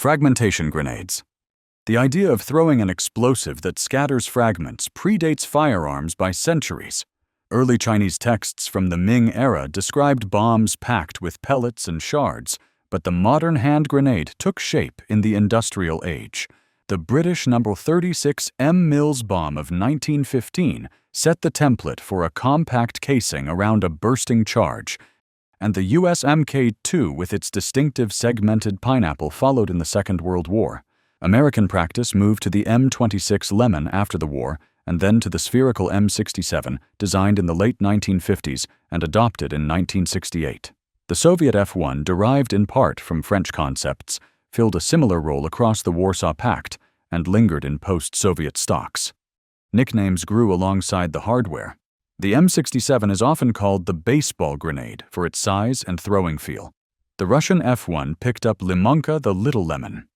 Fragmentation grenades. The idea of throwing an explosive that scatters fragments predates firearms by centuries. Early Chinese texts from the Ming era described bombs packed with pellets and shards, but the modern hand grenade took shape in the industrial age. The British No. 36 M. Mills bomb of 1915 set the template for a compact casing around a bursting charge, and the U.S. Mk-2 with its distinctive segmented pineapple followed in the Second World War. American practice moved to the M26 Lemon after the war, and then to the spherical M67, designed in the late 1950s and adopted in 1968. The Soviet F-1, derived in part from French concepts, filled a similar role across the Warsaw Pact and lingered in post-Soviet stocks. Nicknames grew alongside the hardware. The M67 is often called the baseball grenade for its size and throwing feel. The Russian F-1 picked up Limonka the Little Lemon.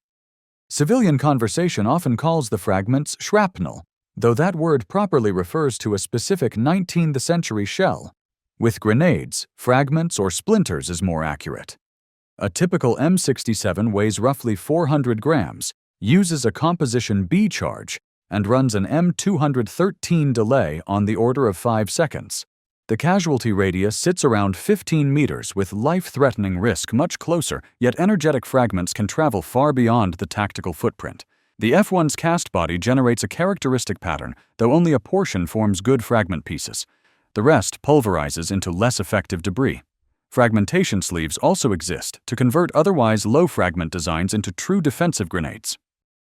Civilian conversation often calls the fragments shrapnel, though that word properly refers to a specific 19th century shell. With grenades, fragments or splinters is more accurate. A typical M67 weighs roughly 400 grams, uses a composition B charge, and runs an M213 delay on the order of 5 seconds. The casualty radius sits around 15 meters with life-threatening risk much closer, yet energetic fragments can travel far beyond the tactical footprint. The F-1's cast body generates a characteristic pattern, though only a portion forms good fragment pieces. The rest pulverizes into less effective debris. Fragmentation sleeves also exist to convert otherwise low fragment designs into true defensive grenades.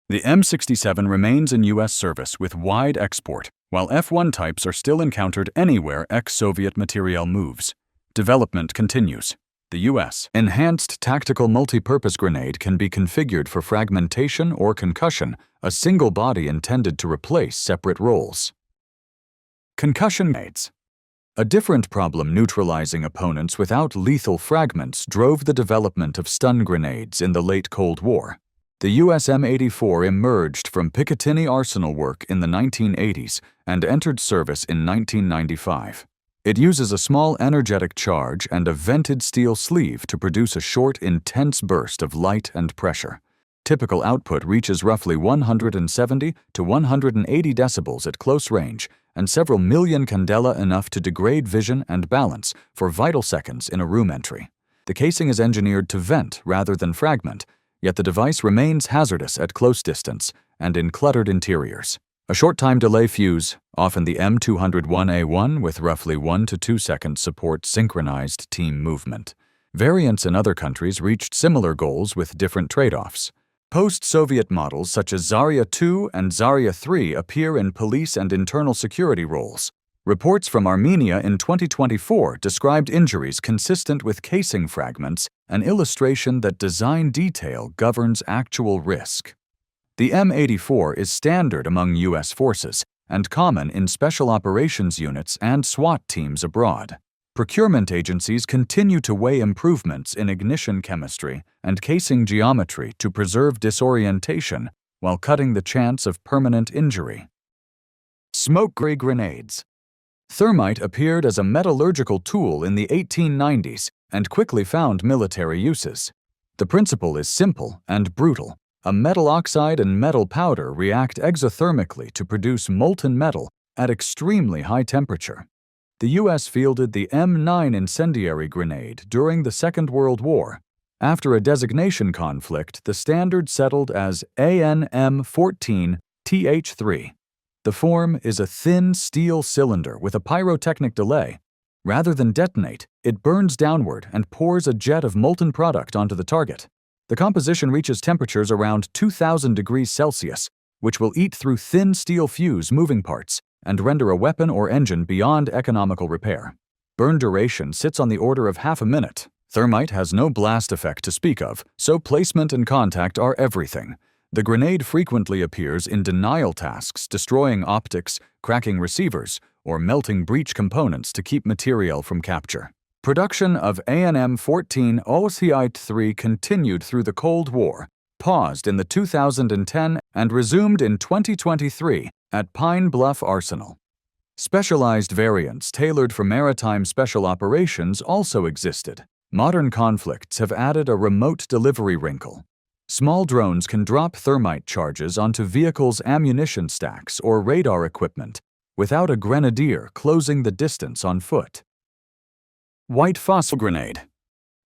The M67 remains in U.S. service with wide export, while F-1 types are still encountered anywhere ex-Soviet materiel moves. Development continues. The U.S. Enhanced Tactical Multi-Purpose Grenade can be configured for fragmentation or concussion, a single body intended to replace separate roles. Concussion grenades. A different problem neutralizing opponents without lethal fragments drove the development of stun grenades in the late Cold War. The US M84 emerged from Picatinny arsenal work in the 1980s and entered service in 1995. It uses a small energetic charge and a vented steel sleeve to produce a short, intense burst of light and pressure. Typical output reaches roughly 170 to 180 decibels at close range and several million candela, enough to degrade vision and balance for vital seconds in a room entry. The casing is engineered to vent rather than fragment, yet the device remains hazardous at close distance and in cluttered interiors. A short-time delay fuse, often the M201A1 with roughly 1 to 2 seconds, supports synchronized team movement. Variants in other countries reached similar goals with different trade-offs. Post-Soviet models such as Zarya 2 and Zarya 3 appear in police and internal security roles. Reports from Armenia in 2024 described injuries consistent with casing fragments, an illustration that design detail governs actual risk. The M84 is standard among U.S. forces and common in special operations units and SWAT teams abroad. Procurement agencies continue to weigh improvements in ignition chemistry and casing geometry to preserve disorientation while cutting the chance of permanent injury. Smoke grenades. Thermite appeared as a metallurgical tool in the 1890s and quickly found military uses. The principle is simple and brutal. A metal oxide and metal powder react exothermically to produce molten metal at extremely high temperature. The U.S. fielded the M9 incendiary grenade during the Second World War. After a designation conflict, the standard settled as ANM-14-TH3. The form is a thin steel cylinder with a pyrotechnic delay. Rather than detonate, it burns downward and pours a jet of molten product onto the target. The composition reaches temperatures around 2000 degrees Celsius, which will eat through thin steel fuse moving parts and render a weapon or engine beyond economical repair. Burn duration sits on the order of half a minute. Thermite has no blast effect to speak of, so placement and contact are everything. The grenade frequently appears in denial tasks, destroying optics, cracking receivers, or melting breech components to keep material from capture. Production of ANM-14 OCI-3 continued through the Cold War, paused in the 2010 and resumed in 2023 at Pine Bluff Arsenal. Specialized variants tailored for maritime special operations also existed. Modern conflicts have added a remote delivery wrinkle. Small drones can drop thermite charges onto vehicles' ammunition stacks or radar equipment without a grenadier closing the distance on foot. White phosphorus grenade.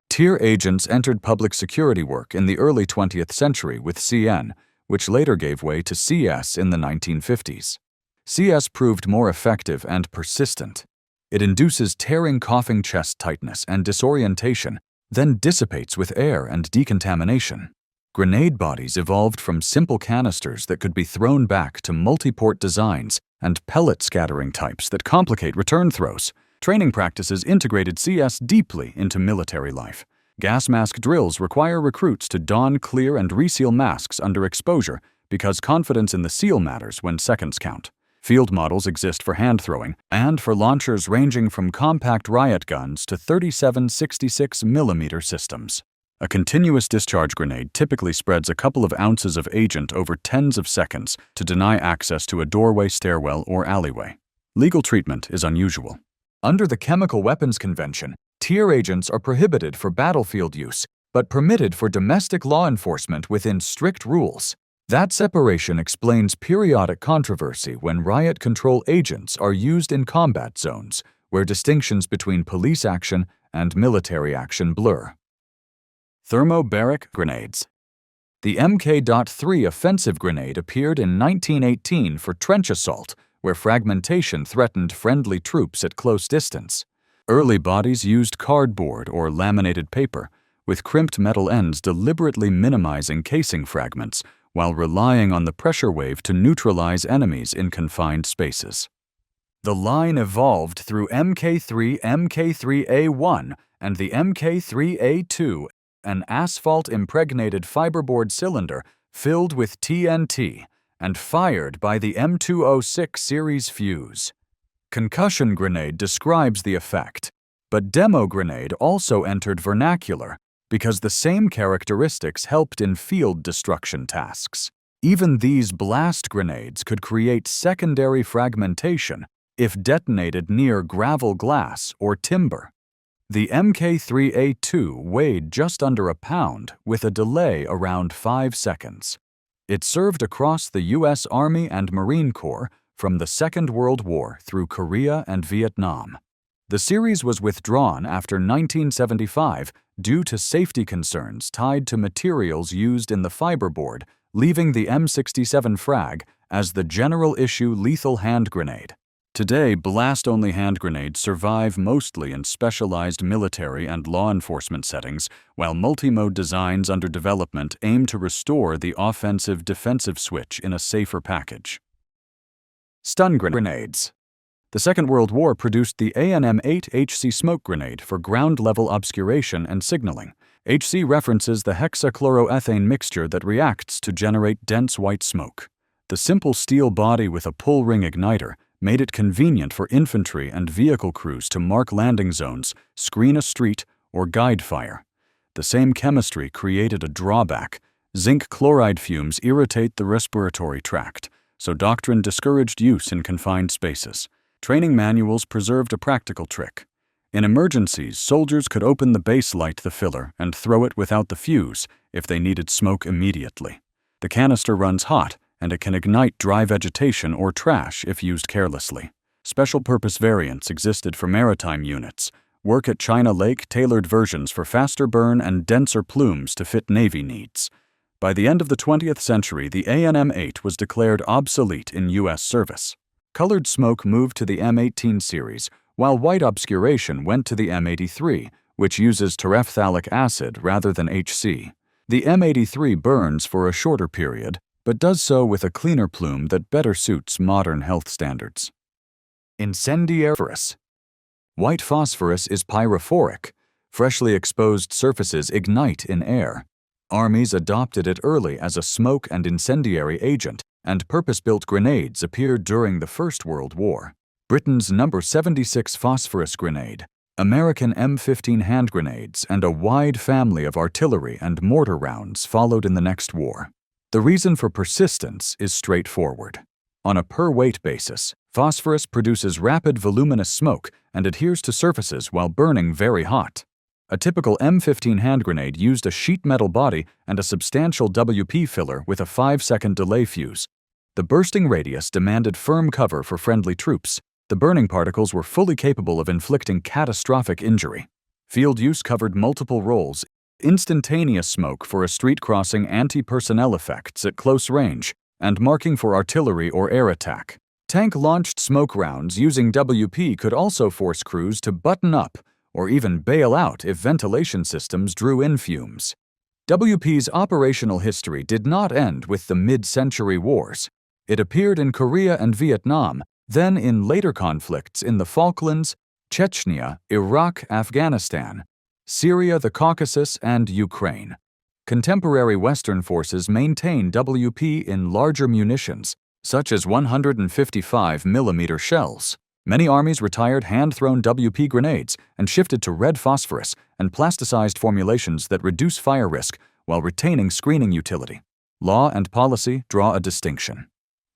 Tier agents entered public security work in the early 20th century with CN, which later gave way to CS in the 1950s. CS proved more effective and persistent. It induces tearing, coughing, chest tightness, and disorientation, then dissipates with air and decontamination. Grenade bodies evolved from simple canisters that could be thrown back to multi-port designs and pellet scattering types that complicate return throws. Training practices integrated CS deeply into military life. Gas mask drills require recruits to don clear and reseal masks under exposure because confidence in the seal matters when seconds count. Field models exist for hand throwing and for launchers ranging from compact riot guns to 37-66mm systems. A continuous discharge grenade typically spreads a couple of ounces of agent over tens of seconds to deny access to a doorway, stairwell, or alleyway. Legal treatment is unusual. Under the Chemical Weapons Convention, tier agents are prohibited for battlefield use, but permitted for domestic law enforcement within strict rules. That separation explains periodic controversy when riot-control agents are used in combat zones, where distinctions between police action and military action blur. Thermobaric grenades. The Mk.3 offensive grenade appeared in 1918 for trench assault, where fragmentation threatened friendly troops at close distance. Early bodies used cardboard or laminated paper, with crimped metal ends deliberately minimizing casing fragments while relying on the pressure wave to neutralize enemies in confined spaces. The line evolved through Mk3, Mk3A1, and the Mk3A2, an asphalt-impregnated fiberboard cylinder filled with TNT and fired by the M206 series fuse. Concussion grenade describes the effect, but demo grenade also entered vernacular because the same characteristics helped in field destruction tasks. Even these blast grenades could create secondary fragmentation if detonated near gravel, glass, or timber. The Mk3A2 weighed just under a pound with a delay around 5 seconds. It served across the U.S. Army and Marine Corps from the Second World War through Korea and Vietnam. The series was withdrawn after 1975 due to safety concerns tied to materials used in the fiberboard, leaving the M67 frag as the general issue lethal hand grenade. Today, blast-only hand grenades survive mostly in specialized military and law enforcement settings, while multi-mode designs under development aim to restore the offensive-defensive switch in a safer package. Stun grenades. The Second World War produced the ANM-8 HC smoke grenade for ground-level obscuration and signaling. HC references the hexachloroethane mixture that reacts to generate dense white smoke. The simple steel body with a pull-ring igniter made it convenient for infantry and vehicle crews to mark landing zones, screen a street, or guide fire. The same chemistry created a drawback. Zinc chloride fumes irritate the respiratory tract, so doctrine discouraged use in confined spaces. Training manuals preserved a practical trick. In emergencies, soldiers could open the base light the filler and throw it without the fuse if they needed smoke immediately. The canister runs hot, and it can ignite dry vegetation or trash if used carelessly. Special-purpose variants existed for maritime units. Work at China Lake tailored versions for faster burn and denser plumes to fit Navy needs. By the end of the 20th century, the ANM-8 was declared obsolete in U.S. service. Colored smoke moved to the M18 series, while white obscuration went to the M83, which uses terephthalic acid rather than HC. The M83 burns for a shorter period, but does so with a cleaner plume that better suits modern health standards. Incendiary phosphorus. White phosphorus is pyrophoric. Freshly exposed surfaces ignite in air. Armies adopted it early as a smoke and incendiary agent, and purpose-built grenades appeared during the First World War. Britain's No. 76 phosphorus grenade, American M15 hand grenades, and a wide family of artillery and mortar rounds followed in the next war. The reason for persistence is straightforward. On a per-weight basis, phosphorus produces rapid voluminous smoke and adheres to surfaces while burning very hot. A typical M15 hand grenade used a sheet metal body and a substantial WP filler with a 5-second delay fuse. The bursting radius demanded firm cover for friendly troops. The burning particles were fully capable of inflicting catastrophic injury. Field use covered multiple roles: instantaneous smoke for a street crossing, anti-personnel effects at close range, and marking for artillery or air attack. Tank-launched smoke rounds using WP could also force crews to button up or even bail out if ventilation systems drew in fumes. WP's operational history did not end with the mid-century wars. It appeared in Korea and Vietnam, then in later conflicts in the Falklands, Chechnya, Iraq, Afghanistan, Syria, the Caucasus, and Ukraine. Contemporary Western forces maintain WP in larger munitions, such as 155mm shells. Many armies retired hand-thrown WP grenades and shifted to red phosphorus and plasticized formulations that reduce fire risk while retaining screening utility. Law and policy draw a distinction.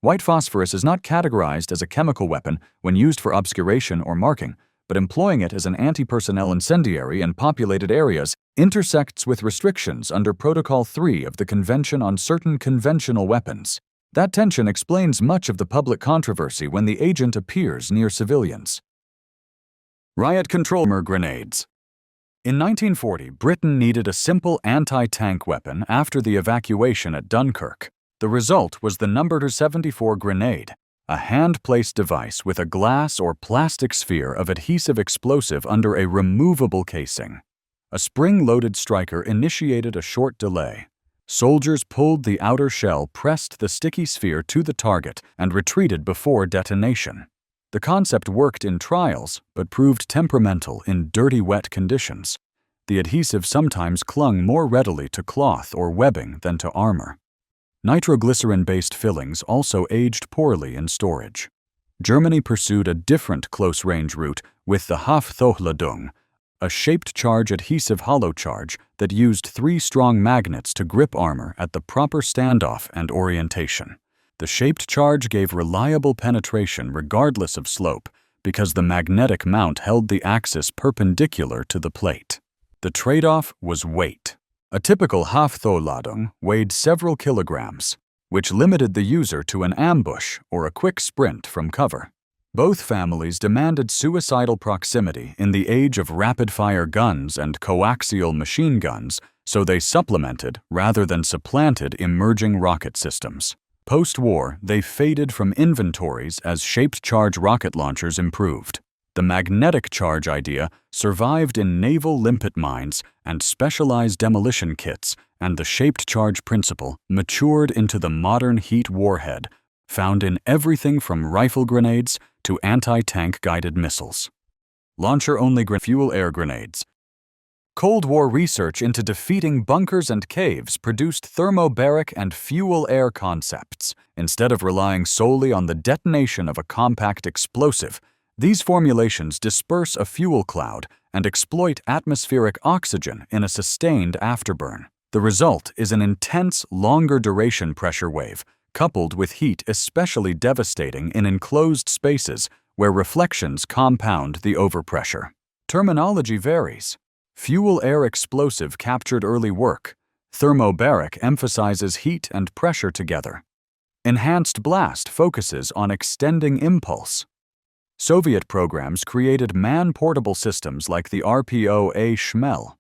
White phosphorus is not categorized as a chemical weapon when used for obscuration or marking, but employing it as an anti-personnel incendiary in populated areas intersects with restrictions under Protocol 3 of the Convention on Certain Conventional Weapons. That tension explains much of the public controversy when the agent appears near civilians. Riot-control grenades. In 1940, Britain needed a simple anti-tank weapon after the evacuation at Dunkirk. The result was the No. 74 grenade, a hand-placed device with a glass or plastic sphere of adhesive explosive under a removable casing. A spring-loaded striker initiated a short delay. Soldiers pulled the outer shell, pressed the sticky sphere to the target, and retreated before detonation. The concept worked in trials, but proved temperamental in dirty, wet conditions. The adhesive sometimes clung more readily to cloth or webbing than to armor. Nitroglycerin-based fillings also aged poorly in storage. Germany pursued a different close-range route with the Hafthochladung, a shaped charge adhesive hollow charge that used 3 strong magnets to grip armor at the proper standoff and orientation. The shaped charge gave reliable penetration regardless of slope because the magnetic mount held the axis perpendicular to the plate. The trade-off was weight. A typical Hafthochladung weighed several kilograms, which limited the user to an ambush or a quick sprint from cover. Both families demanded suicidal proximity in the age of rapid-fire guns and coaxial machine guns, so they supplemented rather than supplanted emerging rocket systems. Post-war, they faded from inventories as shaped charge rocket launchers improved. The magnetic charge idea survived in naval limpet mines and specialized demolition kits, and the shaped charge principle matured into the modern heat warhead, found in everything from rifle grenades to anti-tank guided missiles. Launcher-only fuel-air grenades. Cold War research into defeating bunkers and caves produced thermobaric and fuel-air concepts. Instead of relying solely on the detonation of a compact explosive, these formulations disperse a fuel cloud and exploit atmospheric oxygen in a sustained afterburn. The result is an intense, longer-duration pressure wave, coupled with heat especially devastating in enclosed spaces where reflections compound the overpressure. Terminology varies. Fuel-air explosive captured early work. Thermobaric emphasizes heat and pressure together. Enhanced blast focuses on extending impulse. Soviet programs created man-portable systems like the RPO-A Shmel.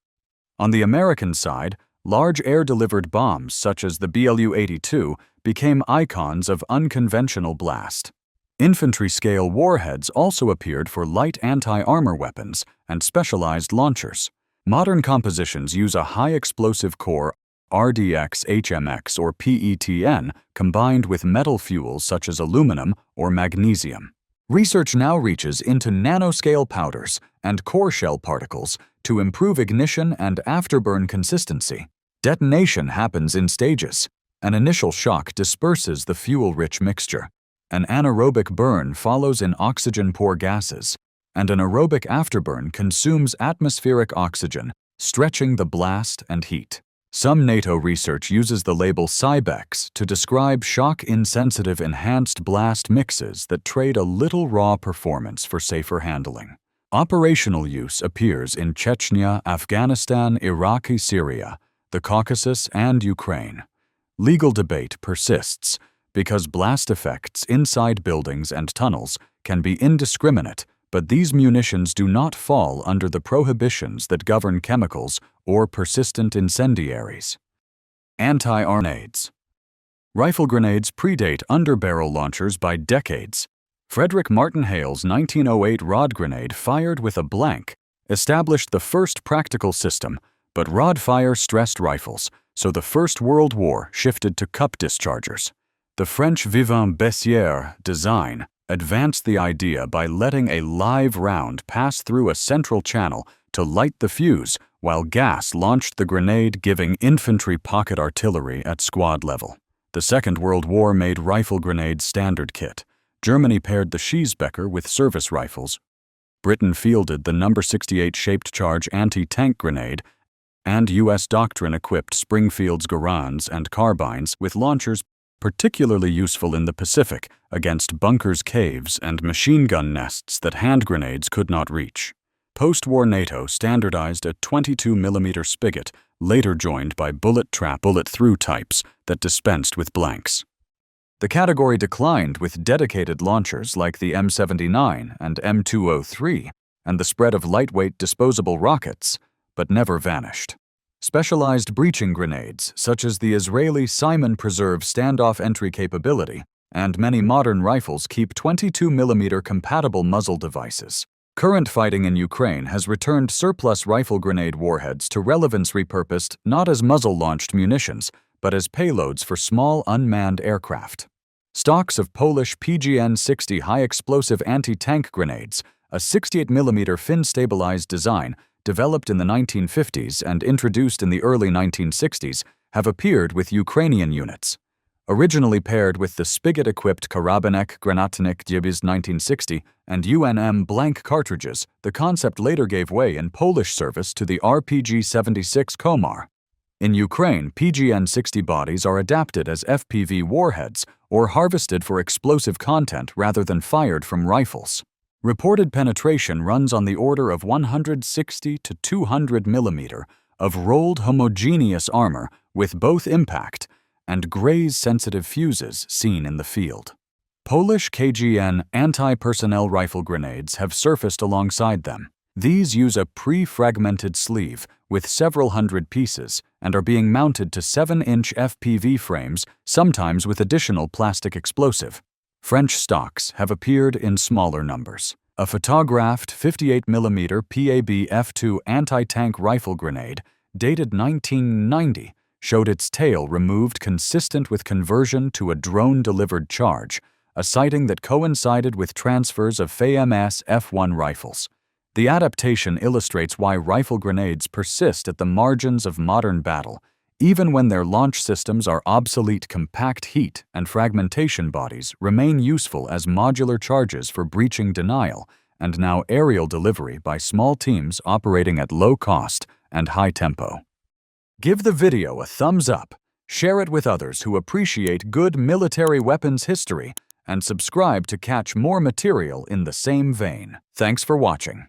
On the American side, large air-delivered bombs such as the BLU-82 became icons of unconventional blast. Infantry-scale warheads also appeared for light anti-armor weapons and specialized launchers. Modern compositions use a high-explosive core, RDX, HMX, or PETN, combined with metal fuels such as aluminum or magnesium. Research now reaches into nanoscale powders and core shell particles to improve ignition and afterburn consistency. Detonation happens in stages. An initial shock disperses the fuel-rich mixture. An anaerobic burn follows in oxygen-poor gases, and an aerobic afterburn consumes atmospheric oxygen, stretching the blast and heat. Some NATO research uses the label Cybex to describe shock-insensitive enhanced blast mixes that trade a little raw performance for safer handling. Operational use appears in Chechnya, Afghanistan, Iraq, Syria, the Caucasus, and Ukraine. Legal debate persists because blast effects inside buildings and tunnels can be indiscriminate, but these munitions do not fall under the prohibitions that govern chemicals or persistent incendiaries. Anti-grenades. Rifle grenades predate underbarrel launchers by decades. Frederick Martin Hale's 1908 rod grenade fired with a blank established the first practical system, but rod fire stressed rifles, so the First World War shifted to cup dischargers. The French Vivant Bessières design advanced the idea by letting a live round pass through a central channel to light the fuse while gas launched the grenade, giving infantry pocket artillery at squad level. The Second World War made rifle grenades standard kit. Germany paired the Schiesbecker with service rifles. Britain fielded the No. 68 shaped charge anti-tank grenade, and U.S. doctrine-equipped Springfield's Garands and carbines with launchers particularly useful in the Pacific against bunkers, caves, and machine gun nests that hand grenades could not reach. Post-war NATO standardized a 22mm spigot, later joined by bullet-trap, bullet-through types that dispensed with blanks. The category declined with dedicated launchers like the M79 and M203 and the spread of lightweight disposable rockets, but never vanished. Specialized breaching grenades, such as the Israeli Simon, preserve standoff entry capability, and many modern rifles keep 22mm compatible muzzle devices. Current fighting in Ukraine has returned surplus rifle grenade warheads to relevance, repurposed not as muzzle-launched munitions, but as payloads for small unmanned aircraft. Stocks of Polish PGN-60 high-explosive anti-tank grenades, a 68mm fin-stabilized design, developed in the 1950s and introduced in the early 1960s, have appeared with Ukrainian units. Originally paired with the spigot-equipped Karabanek Granatnik Dziebis 1960 and UNM blank cartridges, the concept later gave way in Polish service to the RPG-76 Komar. In Ukraine, PGN-60 bodies are adapted as FPV warheads or harvested for explosive content rather than fired from rifles. Reported penetration runs on the order of 160 to 200mm of rolled homogeneous armor with both impact and graze-sensitive fuses seen in the field. Polish KGN anti-personnel rifle grenades have surfaced alongside them. These use a pre-fragmented sleeve with several hundred pieces and are being mounted to 7-inch FPV frames, sometimes with additional plastic explosive. French stocks have appeared in smaller numbers. A photographed 58mm PAB F2 anti-tank rifle grenade, dated 1990, showed its tail removed consistent with conversion to a drone-delivered charge, a sighting that coincided with transfers of FAMS F1 rifles. The adaptation illustrates why rifle grenades persist at the margins of modern battle, even when their launch systems are obsolete. Compact heat and fragmentation bodies remain useful as modular charges for breaching denial, and now aerial delivery by small teams operating at low cost and high tempo. Give the video a thumbs up, share it with others who appreciate good military weapons history, and subscribe to catch more material in the same vein. Thanks for watching.